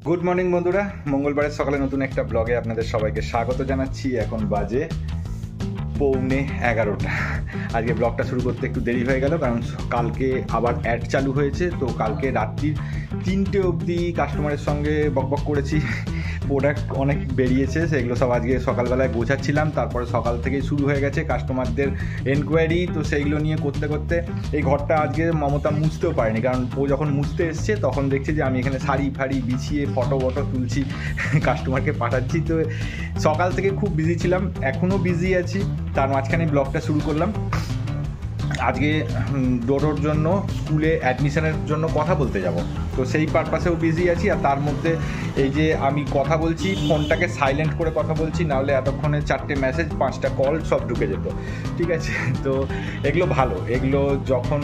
Good morning বন্ধুরা, মঙ্গলবারের সকালে নতুন একটা ব্লগে আপনাদের সবাইকে স্বাগত জানাচ্ছি। এখন বাজে 11:15। আজকে ব্লগটা শুরু করতে একটু দেরি হয়ে গেল, কারণ কালকে আবার অ্যাড চালু হয়েছে। তো কালকে রাত্রির 3টে অবধি কাস্টমারের সঙ্গে বকবক করেছি। প্রোডাক্ট অনেক বেরিয়েছে, সেগুলো সব আজকে সকালবেলায় গোছাচ্ছিলাম। তারপরে সকাল থেকেই শুরু হয়ে গেছে কাস্টমারদের এনকোয়ারি। তো সেইগুলো নিয়ে করতে করতে এই ঘরটা আজকে মমতা মুছতেও পারেনি, কারণ ও যখন মুছতে এসছে তখন দেখছে যে আমি এখানে শাড়ি ফাড়ি বিছিয়ে ফটো তুলছি, কাস্টমারকে পাঠাচ্ছি। তো সকাল থেকে খুব বিজি ছিলাম, এখনও বিজি আছি। তার মাঝখানে ব্লগটা শুরু করলাম। আজকে ডোডোর জন্য স্কুলে অ্যাডমিশনের জন্য কথা বলতে যাব, তো সেই পারপাসেও বিজি আছি। আর তার মধ্যে এই যে আমি কথা বলছি, ফোনটাকে সাইলেন্ট করে কথা বলছি, নাহলে এতক্ষণে 4টে মেসেজ 5টা কল সব ঢুকে যেত। ঠিক আছে, তো এগুলো ভালো, এগুলো যখন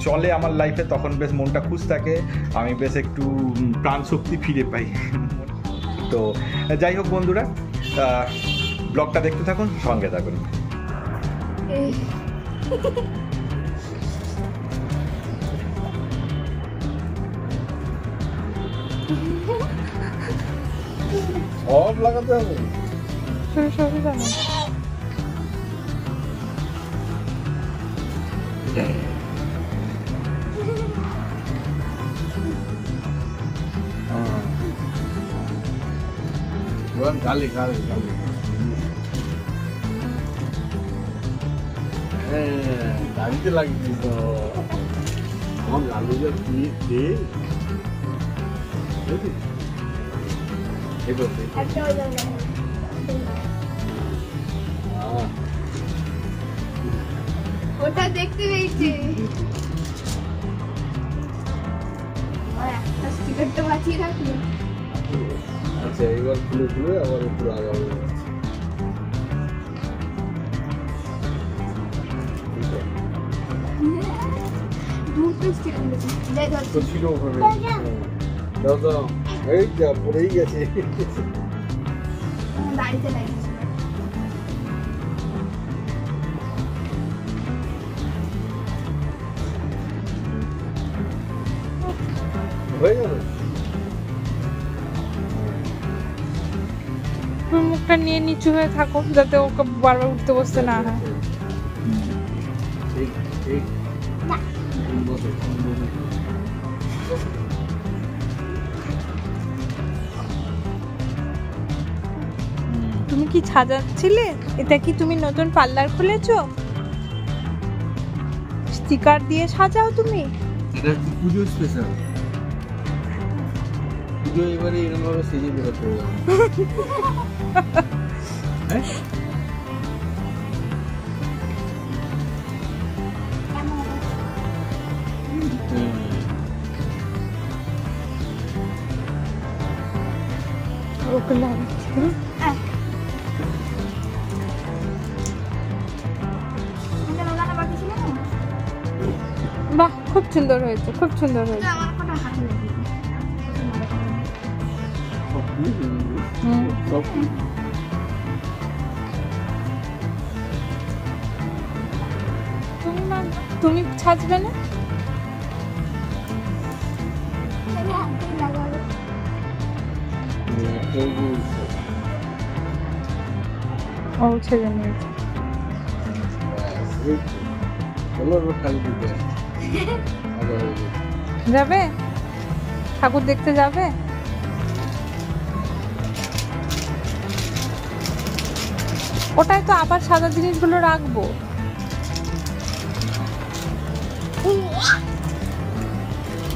চলে আমার লাইফে তখন বেশ মনটা খুশ থাকে, আমি বেশ একটু প্রাণ শক্তি ফিরে পাই। তো যাই হোক বন্ধুরা, ব্লগটা দেখতে থাকুন, সঙ্গে থাকুন। সব লাগাতে হবে, সবই জানো। গালি গালি গালি। হ্যাঁ, গাড়িতে লাগিয়ে তো আমার লালু যে কি ওটা দেখতে পেয়েছি। স্টিকারটা বাঁচিয়ে রাখলো। আচ্ছা, এবার খুলে খুলে আবার একটু আগাবো। তো ছিল ওখানে, দাদা এই যা পড়েই গেছে। বাড়িতে লাগিয়েছি। হয়ে গেল। তুমি মুখটা নিয়ে নিচু হয়ে থাকো, যাতে ওকে বারবার উঠতে বসতে না হয়। ঠিক ঠিক। তুমি কি সাজাচ্ছিলে? এটা কি তুমি নতুন পার্লার খুলেছো? স্টিকার দিয়ে সাজাও তুমি? এটা হচ্ছে পুজো স্পেশাল। পুজো এবারে এরকম ভাবে সেজে বেরোতে হবে। হ্যাঁ, ওকে লাগাচ্ছি। বাহ, খুব সুন্দর হয়েছে, খুব সুন্দর হয়েছে। সব তুমি সাজবে না? ও ছেড়ে নিয়েছে। যাবে ঠাকুর দেখতে যাবে? ওটাই তো আবার সাদা জিনিসগুলো রাখবো।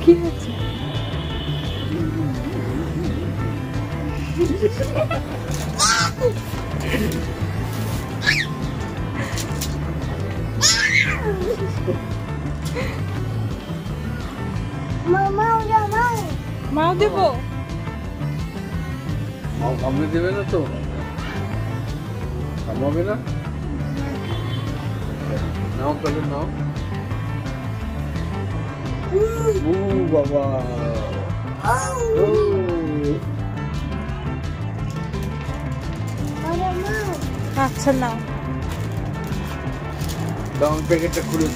কি হচ্ছে? মাও দেবো? মাও কামড়ে দেবে না তো? কামড়াবে না? নাও তাহলে নাও। ও বাবা, আচ্ছা নাও। দাও প্যাকেটটা খুলে।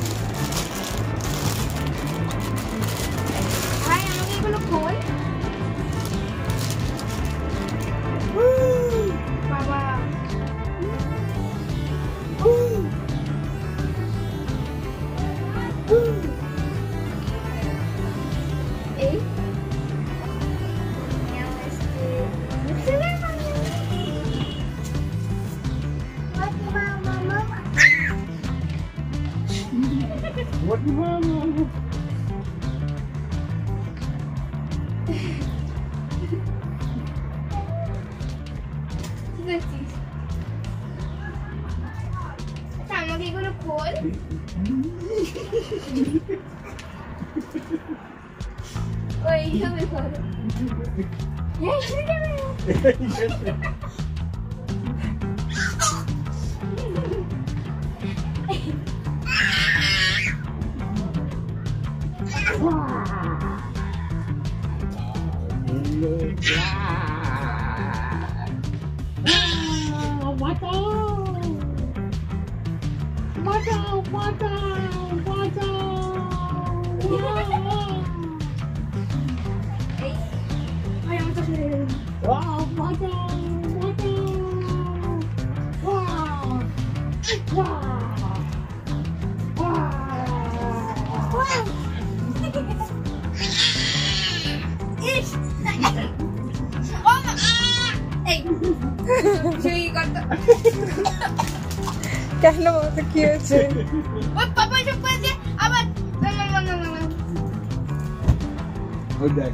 ভাই আমাকে এগুলো খোল। কি করছিস? আচ্ছা, আমাকে এগুলো খোল। এইভাবে করো। ভাই, আমার তো সরে গেল। ইস! ও মা! এই, সেই কথা। কেন বাবা, কি হয়েছে? ওই পাপা এসব করেছে, আবার ওই দেখ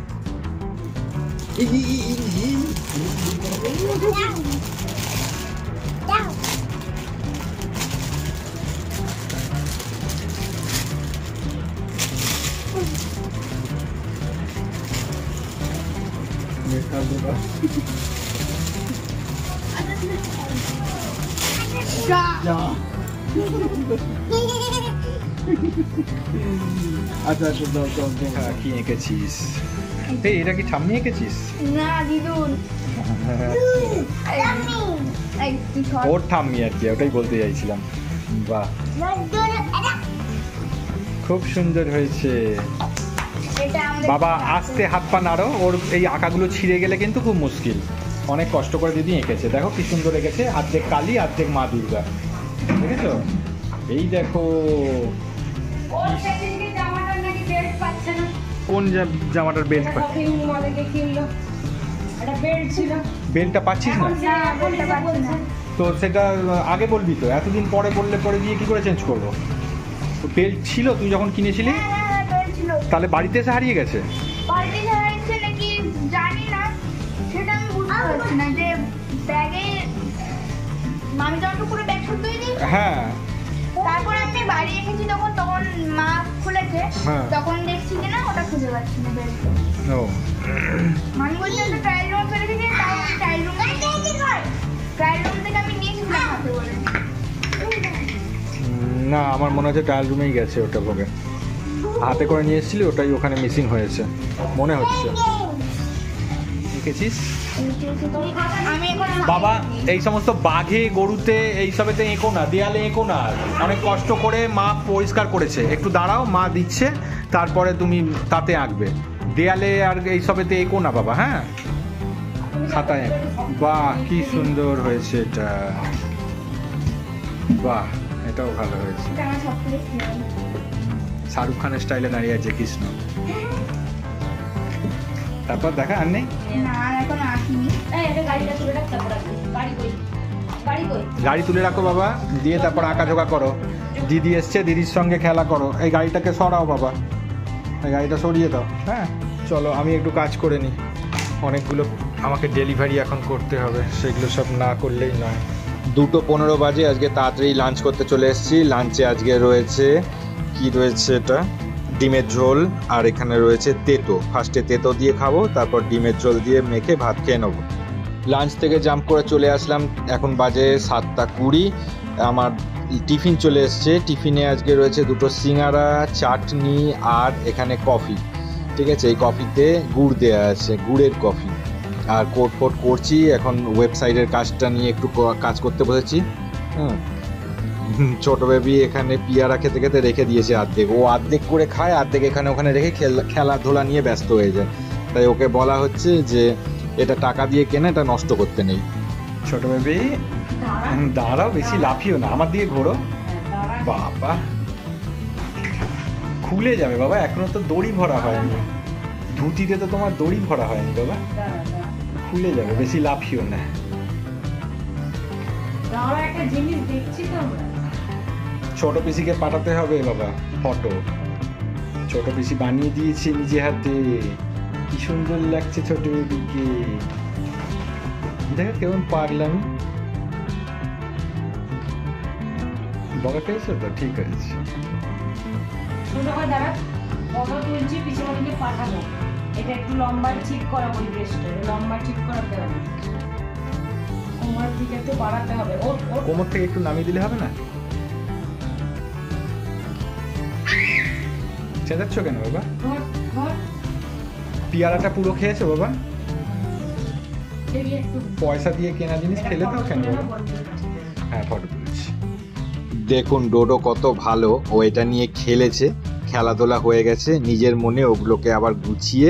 আচ্ছা আচ্ছা দাও দাও দাও। হ্যাঁ, কি এঁকেছিস? এই এটা কি ঠাম্মি এঁকেছিস? না দিদুন। এই, তুই সর। ওর ঠাম্মি আর কি, ওটাই বলতে চাইছিলাম। বাহ, খুব সুন্দর হয়েছে এটা আমাদের বাবা। আস্তে হাত পা নাড়ো, ওর এই আঁকাগুলো ছিঁড়ে গেলে কিন্তু খুব মুশকিল। অনেক কষ্ট করে দিদি এঁকেছে, দেখো কি সুন্দর এঁকেছে। অর্ধেক কালী অর্ধেক মা দুর্গা, দেখেছো? এই দেখো ওর সেদিনকে জামাটার নাকি বেল্ট পাচ্ছে না। কোন জামাটার বেল্ট শপিং মলে গিয়ে কিনলো, একটা বেল্ট ছিল। বেল্টটা পাচ্ছিস না? না, বেল্টটা পাচ্ছে না। তো সেটা আগে বলবি তো, এতদিন পরে বললে পরে দিয়ে কি করে চেঞ্জ করবো? বেল্ট ছিল তুই যখন কিনেছিলি, হ্যাঁ, বেল্ট ছিল। তাহলে বাড়িতে এসে হারিয়ে গেছে? বাড়িতে হারাইছে নাকি জানি না, সেটা আমি বুঝতে পারছি না। যে ব্যাগে আমি যখন পুরো ব্যাগ শুদ্ধ হয়ে দিই, হ্যাঁ, তারপর আমি বাড়ি এসেছি তখন মা খুলেছে, হ্যাঁ। তখন দেখছি যে না ওটা খুঁজে পাচ্ছি না বেল্ট। ও আমি বলছি একটা ট্রায়াল রুম ফেলে দিয়েছি, তাও আমি ট্রায়াল রুম থেকে আমি নিয়ে এসেছিলাম হাতে করে। না, আমার মনে হচ্ছে ট্রায়াল রুমেই গেছে ওটা, ভোগে হাতে করে নিয়ে এসেছিলি, ওটাই ওখানে মিসিং হয়েছে মনে হচ্ছে। দেখেছিস আমি এখন বাবা, এই সমস্ত বাঘে গরুতে এইসবেতে এঁকো না, দেয়ালে এঁকো না। অনেক কষ্ট করে মা পরিষ্কার করেছে, একটু দাঁড়াও, মা দিচ্ছে, তারপরে তুমি তাতে আঁকবে। দেয়ালে আর এইসবেতে এঁকো না বাবা, হ্যাঁ? খাতায় বাহ, কি সুন্দর হয়েছে এটা। বাহ, এটাও ভালো হয়েছে। এটা আমার সব থেকে প্রিয়। শাহরুখ খানের স্টাইলে দাঁড়িয়ে আছে কৃষ্ণ। তারপর দেখা আর নেই, না, এখন আসিনি। গাড়ি তুলে রাখো বাবা, দিয়ে তারপর আঁকাঝোঁকা করো। দিদি এসছে, দিদির সঙ্গে খেলা করো। এই গাড়িটাকে সরাও বাবা, এই গাড়িটা সরিয়ে দাও। হ্যাঁ, চলো আমি একটু কাজ করে নিই। অনেকগুলো আমাকে ডেলিভারি এখন করতে হবে, সেগুলো সব না করলেই নয়। 2:15 বাজে, আজকে তাড়াতাড়ি লাঞ্চ করতে চলে এসেছি। লাঞ্চে আজকে রয়েছে, কি রয়েছে এটা, ডিমের ঝোল, আর এখানে রয়েছে তেতো। ফার্স্টে তেতো দিয়ে খাবো, তারপর ডিমের ঝোল দিয়ে মেখে ভাত খেয়ে নেবো। লাঞ্চ থেকে জাম্প করে চলে আসলাম, এখন বাজে 7:20। আমার টিফিন চলে এসছে। টিফিনে আজকে রয়েছে 2টো সিঙ্গারা, চাটনি আর এখানে কফি। ঠিক আছে, এই কফিতে গুড় দেওয়া আছে, গুড়ের কফি। আর কোট ফোট করছি এখন, ওয়েবসাইটের কাজটা নিয়ে একটু কাজ করতে বসেছি। হ্যাঁ, ছোট বেবি এখানে পিয়ারা খেতে খেতে রেখে দিয়েছে অর্ধেক। ও অর্ধেক করে খায়, অর্ধেক এখানে ওখানে রেখে খেলাধুলা নিয়ে ব্যস্ত হয়ে যায়। তাই ওকে বলা হচ্ছে যে এটা টাকা দিয়ে কেনা, এটা নষ্ট করতে নেই। ছোট বেবি দাঁড়াও, বেশি লাফিও না, আমার দিকে ঘোরো। বাবা, খুলে যাবে বাবা, এখনো তো দড়ি ভরা হয়নি। ধুতিতে তো তোমার দড়ি ভরা হয়নি বাবা, খুলে যাবে, বেশি লাফিও না। একটা জিনিস দেখছি তো, ছোট পিসিকে পাঠাতে হবে বাবা ফটো। ছোট পিসি বানিয়ে দিয়েছে নিজে হাতে, কি সুন্দর লাগছে ছোট বেবিকে। দেখো কেমন পাগলামি। বকা খেয়েছো তো? ঠিক আছে। ছোট করে দাঁড়া, ফটো তুলছি পিছনে পাঠাবো। এটা একটু লম্বা ঠিক করাবো, এই ড্রেসটা লম্বা ঠিক করাতে হবে, কোমর দিকে একটু বাড়াতে হবে। ও কোমর থেকে একটু নামিয়ে দিলে হবে না? চেঁচাচ্ছ কেন বাবা? ধর পিয়ারাটা পুরো খেয়েছো বাবা? দেখি একটু পয়সা দিয়ে কেনা জিনিস খেলে তো কেন বাবা? হ্যাঁ, ফটো তুলছি। দেখুন ডোডো কত ভালো, ও এটা নিয়ে খেলেছে, খেলাধুলা হয়ে গেছে, নিজের মনে ওগুলোকে আবার গুছিয়ে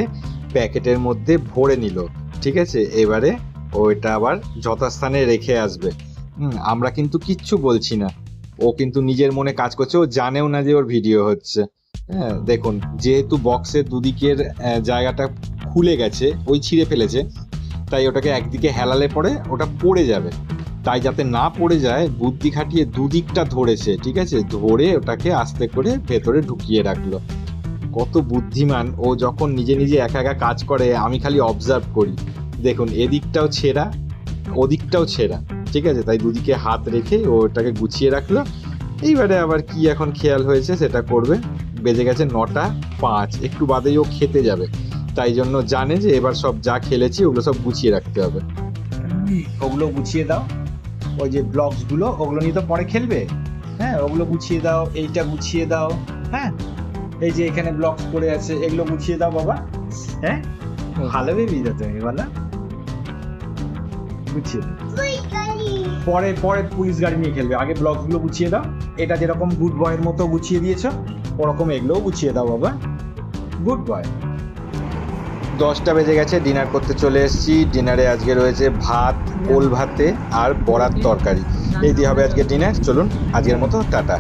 প্যাকেটের মধ্যে ভরে নিল। ঠিক আছে, এবারে ও এটা আবার যথাস্থানে রেখে আসবে। আমরা কিন্তু কিচ্ছু বলছি না, ও কিন্তু নিজের মনে কাজ করছে, ও জানেও না যে ওর ভিডিও হচ্ছে। হ্যাঁ দেখুন, যেহেতু বক্সের দুদিকের জায়গাটা খুলে গেছে, ওই ছিঁড়ে ফেলেছে, তাই ওটাকে একদিকে হেলালে পরে ওটা পড়ে যাবে। তাই যাতে না পড়ে যায় বুদ্ধি খাটিয়ে দুদিকটা ধরেছে। ঠিক আছে, ধরে ওটাকে আস্তে করে ভেতরে ঢুকিয়ে রাখলো। কত বুদ্ধিমান ও, যখন নিজে নিজে একা একা কাজ করে আমি খালি অবজার্ভ করি। দেখুন এদিকটাও ছেঁড়া, ওদিকটাও ছেঁড়া। ঠিক আছে, তাই দুদিকে হাত রেখে ও ওটাকে গুছিয়ে রাখলো। এইবারে আবার কি এখন খেয়াল হয়েছে সেটা করবে। বেজে গেছে 9:05, একটু বাদেই ও খেতে যাবে, তাই জন্য জানে যে এবার সব যা খেলেছি ওগুলো সব গুছিয়ে রাখতে হবে। ওগুলো গুছিয়ে দাও, ওই যে ব্লকসগুলো ওগুলো নিয়ে তো পরে খেলবে। হ্যাঁ, ওগুলো গুছিয়ে দাও, এইটা গুছিয়ে দাও। হ্যাঁ, এই যে এখানে ব্লকস পড়ে আছে, এগুলো গুছিয়ে দাও বাবা। হ্যাঁ, ভালো বেবি তো তুমি, বলো গুছিয়ে দাও। পরে পরে পুলিশ গাড়ি নিয়ে খেলবে, আগে ব্লকসগুলো গুছিয়ে দাও। এটা যেরকম গুড বয়ের মতো গুছিয়ে দিয়েছো, ওরকম এগুলোও গুছিয়ে দাও বাবা। Good boy. 10টা বেজে গেছে, ডিনার করতে চলে এসেছি। ডিনারে আজকে রয়েছে ভাত, ওল ভাতে আর বড়ার তরকারি। এই দিয়ে হবে আজকে ডিনার। চলুন আজকের মতো টাটা।